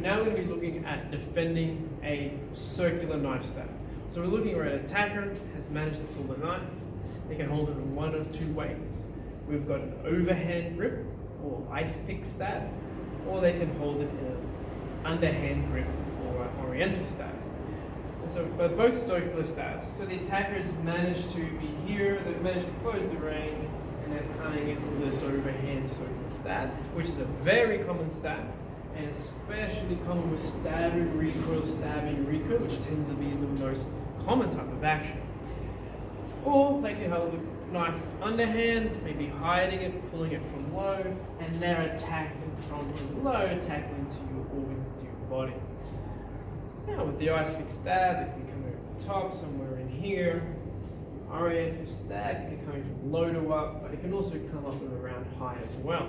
now we're going to be looking at defending a circular knife stab. So we're looking where an attacker has managed to pull the knife. They can hold it in one of two ways. We've got an overhand grip or Icepick stab, or they can hold it in an underhand grip or an Oriental stab. And so they're both circular stabs. So the attackers managed to be here, they've managed to close the range, and they're coming in for this overhand circular stab, which is a very common stab, and especially common with stabbing recoil, which tends to be the most common type of action. Or they can hold the knife underhand, maybe hiding it, pulling it from low, and they're attacking from below, attacking into your organs, into your body. Now with the Icepick stab, they can come over the top, somewhere in here. Oriental stab can come from low to up, but it can also come up and around high as well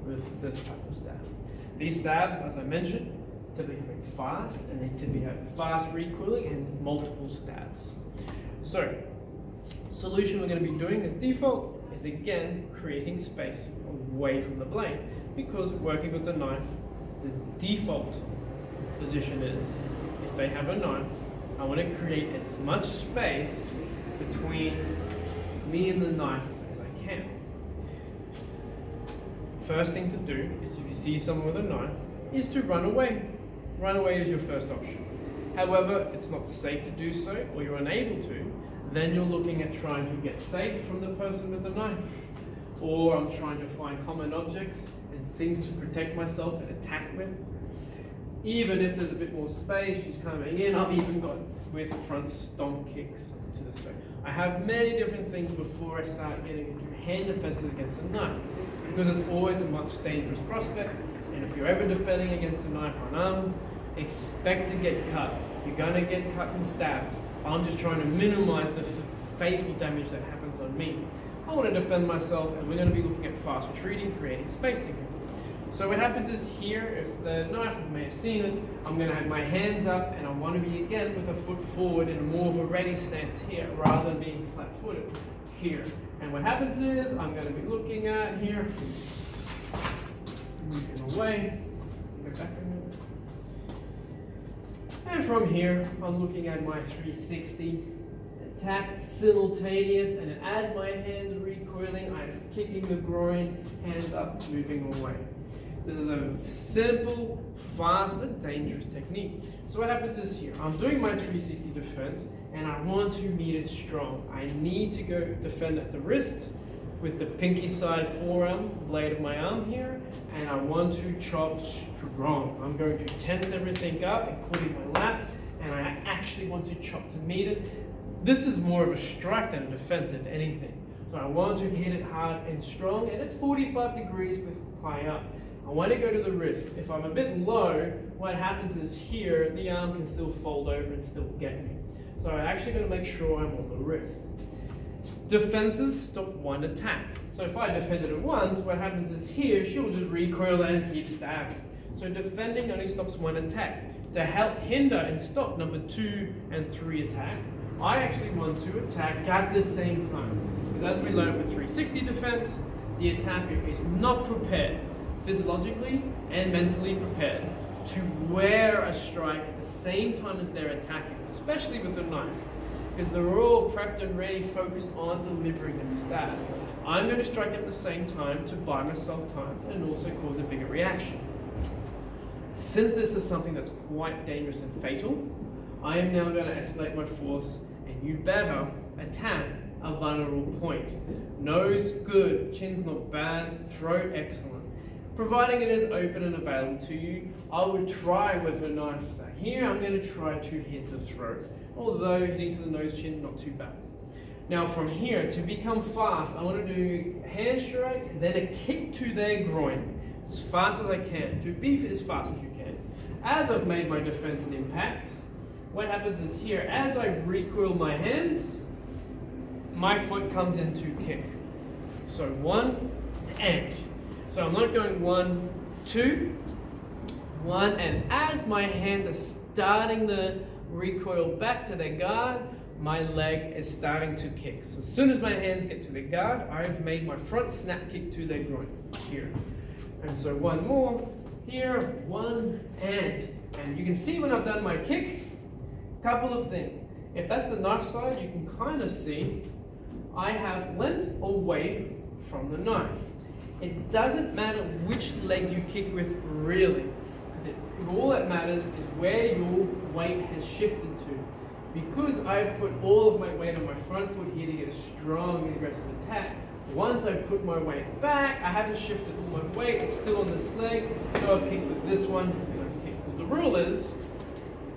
with this type of stab. These stabs, as I mentioned, typically come in fast, and they typically have fast recoiling and multiple stabs. So, solution we're going to be doing as default is again creating space away from the blade, because working with the knife, the default position is if they have a knife, I want to create as much space between me and the knife as I can. First thing to do is, if you see someone with a knife, is to run away. Run away is your first option. However, if it's not safe to do so, or you're unable to, then you're looking at trying to get safe from the person with the knife. Or I'm trying to find common objects and things to protect myself and attack with. Even if there's a bit more space, she's coming in. I've even got with front stomp kicks to the space. I have many different things before I start getting into hand defenses against a knife, because it's always a much dangerous prospect. And if you're ever defending against a knife unarmed, expect to get cut. You're going to get cut and stabbed. I'm just trying to minimize the fatal damage that happens on me. I want to defend myself, and we're going to be looking at fast retreating, creating spacing. So what happens is here, if the knife, you may have seen it, I'm going to have my hands up, and I want to be again with a foot forward in more of a ready stance here, rather than being flat-footed here. And what happens is I'm going to be looking at here, moving away, go back a minute. And from here, I'm looking at my 360 attack simultaneous, and as my hands are recoiling, I'm kicking the groin, hands up, moving away. This is a simple, fast, but dangerous technique. So what happens is here, I'm doing my 360 defense, and I want to meet it strong. I need to go defend at the wrist with the pinky side forearm, blade of my arm here, and I want to chop strong. I'm going to tense everything up, including my lats, and I actually want to chop to meet it. This is more of a strike than a defense, if anything. So I want to hit it hard and strong, and at 45 degrees with high up. I want to go to the wrist. If I'm a bit low, what happens is here, the arm can still fold over and still get me. So I'm actually going to make sure I'm on the wrist. Defenses stop one attack. So if I defended it once, what happens is here, she'll just recoil and keep stabbing. So defending only stops one attack. To help hinder and stop number 2 and 3 attack, I actually want to attack at the same time. Because as we learned with 360 defense, the attacker is not prepared, physiologically and mentally prepared, to wear a strike at the same time as they're attacking, especially with the knife. Because they're all prepped and ready, focused on delivering and stab. I'm going to strike at the same time to buy myself time and also cause a bigger reaction. Since this is something that's quite dangerous and fatal, I am now going to escalate my force, and you better attack a vulnerable point. Nose, good. Chin's not bad. Throat, excellent. Providing it is open and available to you, I would try with a knife. So here I'm going to try to hit the throat, although hitting to the nose, chin, not too bad. Now from here, to become fast, I want to do hand strike, then a kick to their groin, as fast as I can, to be as fast as you can. As I've made my defense and impact, what happens is here, as I recoil my hands, my foot comes into kick. So 1 and. So I'm not going 1, 2, 1, and as my hands are starting the recoil back to their guard, my leg is starting to kick. So as soon as my hands get to the guard, I've made my front snap kick to their groin here. And so 1 more, here, one hand. And you can see when I've done my kick, couple of things. If that's the knife side, you can kind of see I have length away from the knife. It doesn't matter which leg you kick with really, because all that matters is where your weight has shifted to. Because I put all of my weight on my front foot here to get a strong and aggressive attack, once I've put my weight back, I haven't shifted all my weight, it's still on this leg, so I've kicked with this one, and I've kicked. Because the rule is,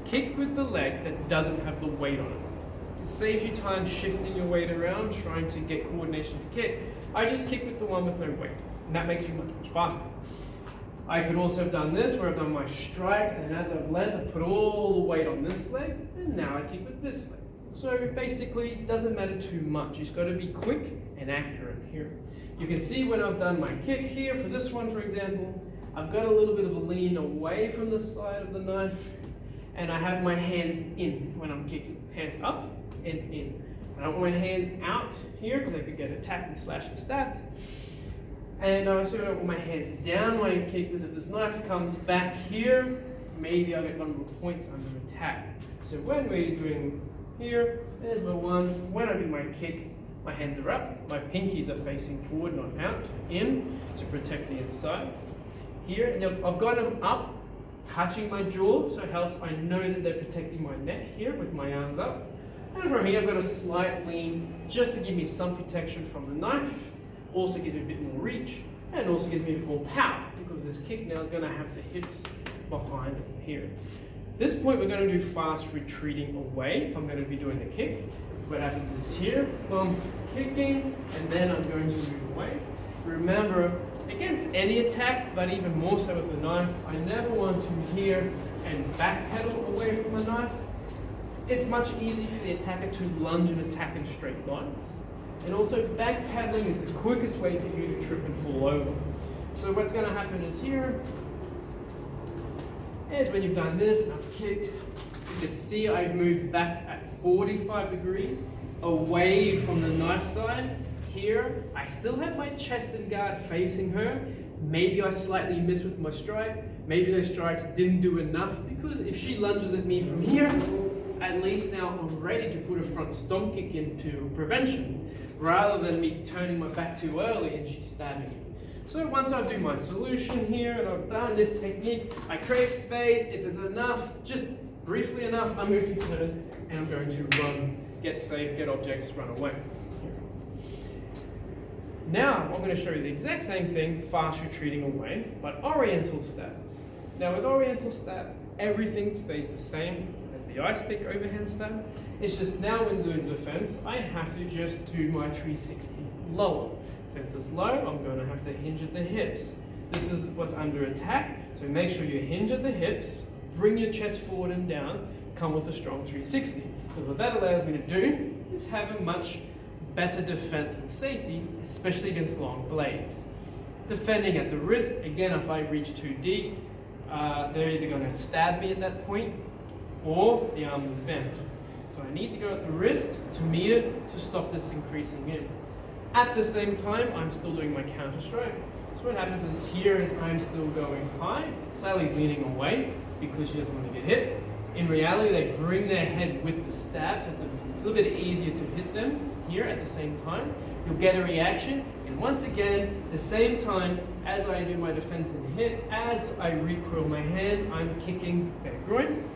kick with the leg that doesn't have the weight on it. It saves you time shifting your weight around, trying to get coordination to kick. I just kick with the one with no weight, and that makes you much, much faster. I could also have done this, where I've done my strike, and as I've lent, I've put all the weight on this leg, and now I kick with this leg. So basically, it doesn't matter too much. You've got to be quick and accurate here. You can see when I've done my kick here, for this one, for example, I've got a little bit of a lean away from the side of the knife, and I have my hands in when I'm kicking. Hands up and in. I don't want my hands out here, because I could get attacked and slashed and stabbed. And I also don't want my hands down when I kick, because if this knife comes back here, maybe I'll get vulnerable points under attack. So when we're doing here, there's my one. When I do my kick, my hands are up, my pinkies are facing forward, not out, in, to protect the inside. Here, and I've got them up, touching my jaw, so it helps. I know that they're protecting my neck here with my arms up. And from here, I've got a slight lean, just to give me some protection from the knife. Also gives me a bit more reach, and also gives me a bit more power, because this kick now is going to have the hips behind here. At this point, we're going to do fast retreating away if I'm going to be doing the kick. So what happens is here, boom, kicking, and then I'm going to move away. Remember, against any attack, but even more so with the knife, I never want to here and backpedal away from the knife. It's much easier for the attacker to lunge and attack in straight lines. And also, backpedaling is the quickest way for you to trip and fall over. So what's going to happen is here, is when you've done this, and I've kicked, you can see I've moved back at 45 degrees away from the knife side. Here, I still have my chest and guard facing her. Maybe I slightly missed with my strike. Maybe those strikes didn't do enough, because if she lunges at me from here, at least now I'm ready to put a front stomp kick into prevention, rather than me turning my back too early and she's stabbing me. So once I do my solution here and I've done this technique, I create space. If it's enough, just briefly enough, I'm going to turn and I'm going to run, get safe, get objects, run away. Now I'm going to show you the exact same thing, fast retreating away, but Oriental stab. Now with Oriental stab, everything stays the same as the Icepick overhand stab. It's just now when doing defense, I have to just do my 360 lower. Since it's low, I'm going to have to hinge at the hips. This is what's under attack, so make sure you hinge at the hips, bring your chest forward and down, come with a strong 360. Because what that allows me to do is have a much better defense and safety, especially against long blades. Defending at the wrist, again, if I reach too deep, they're either going to stab me at that point, or the arm will bend. So I need to go at the wrist to meet it, to stop this increasing in. At the same time, I'm still doing my counter strike. So what happens is here is I'm still going high. Sally's leaning away because she doesn't want to get hit. In reality, they bring their head with the stab, so it's a little bit easier to hit them here at the same time. You'll get a reaction, and once again, the same time as I do my defense and hit, as I recoil my hand, I'm kicking their groin.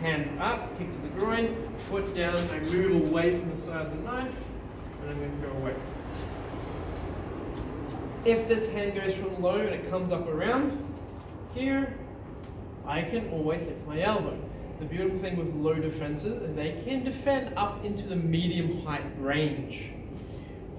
Hands up, kick to the groin, foot down, I move away from the side of the knife, and I'm going to go away. If this hand goes from low and it comes up around here, I can always lift my elbow. The beautiful thing with low defenses is they can defend up into the medium height range.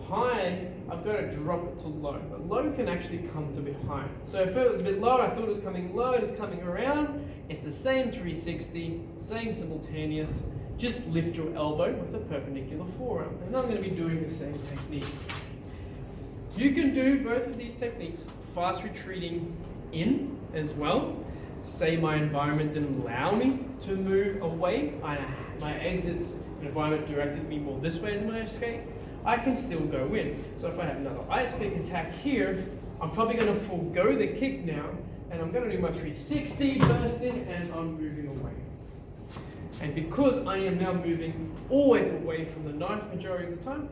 High, I've got to drop it to low, but low can actually come to a bit high. So if it was a bit low, I thought it was coming low and it's coming around, it's the same 360, same simultaneous, just lift your elbow with a perpendicular forearm. And I'm going to be doing the same technique. You can do both of these techniques, fast retreating in as well. Say my environment didn't allow me to move away, my exits environment directed me more this way as my escape, I can still go in. So if I have another ice pick attack here, I'm probably going to forego the kick now and I'm going to do my 360, burst in, and I'm moving away. And because I am now moving always away from the knife majority of the time,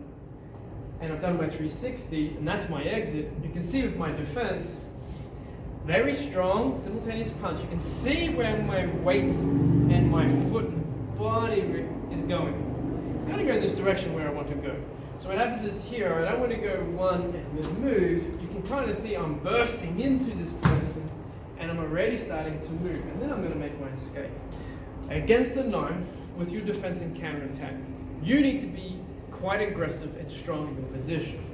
and I've done my 360, and that's my exit, you can see with my defense, very strong, simultaneous punch. You can see where my weight and my foot and body is going. It's going to go in this direction where I want to go. So what happens is here, I don't want to go one and then move. You can kind of see I'm bursting into this person, and I'm already starting to move, and then I'm going to make my escape. Against the knife, with your defense and counterattack, you need to be quite aggressive and strong in your position.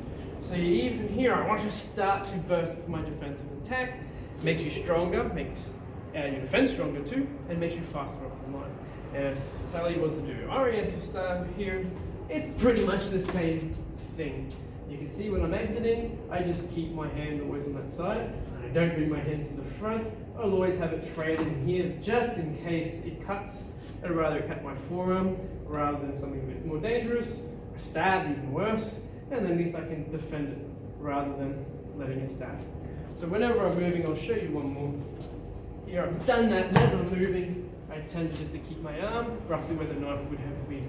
So even here, I want to start to burst with my defensive attack. Makes you stronger, makes your defense stronger too, and makes you faster off the line. If Sally was to do Oriental style here, it's pretty much the same thing. You can see when I'm exiting, I just keep my hand always on that side, and I don't bring my hand to the front. I'll always have it trailing here, just in case it cuts. I'd rather cut my forearm rather than something a bit more dangerous, or stabs even worse, and then at least I can defend it rather than letting it stab. So whenever I'm moving, I'll show you one more. Here I've done that, and as I'm moving, I tend just to keep my arm roughly where the knife would have been.